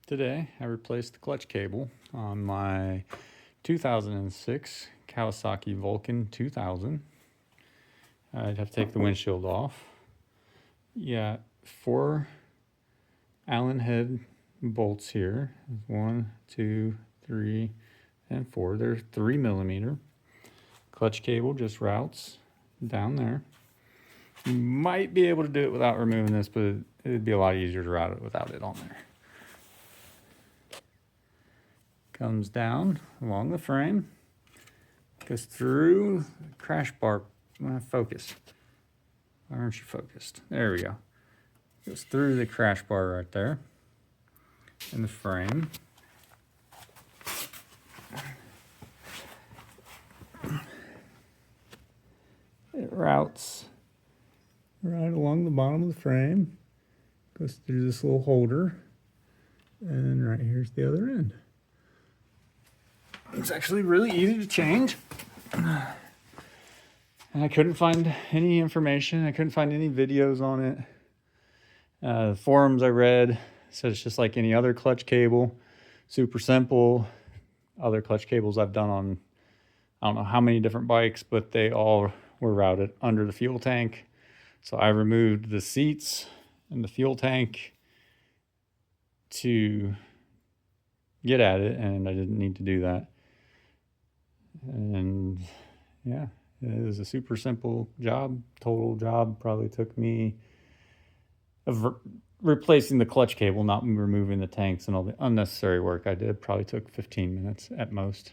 Today, I replaced the clutch cable on my 2006 Kawasaki Vulcan 2000. I'd have to take the windshield off. Yeah, 4 Allen head bolts here. 1, 2, 3, and 4. They're 3mm. Clutch cable just routes down there. You might be able to do it without removing this, but it'd be a lot easier to route it without it on there. Comes down along the frame, goes through the crash bar. Focus. Why aren't you focused? There we go. Goes through the crash bar right there in the frame. It routes right along the bottom of the frame, goes through this little holder, and right here's the other end. It's actually really easy to change. And I couldn't find any information. I couldn't find any videos on it. The forums I read said it's just like any other clutch cable. Super simple. Other clutch cables I've done on I don't know how many different bikes, but they all were routed under the fuel tank. So I removed the seats and the fuel tank to get at it, and I didn't need to do that. And yeah, it was a super simple job. Total job probably took me replacing the clutch cable, not removing the tanks and all the unnecessary work I did, probably took 15 minutes at most.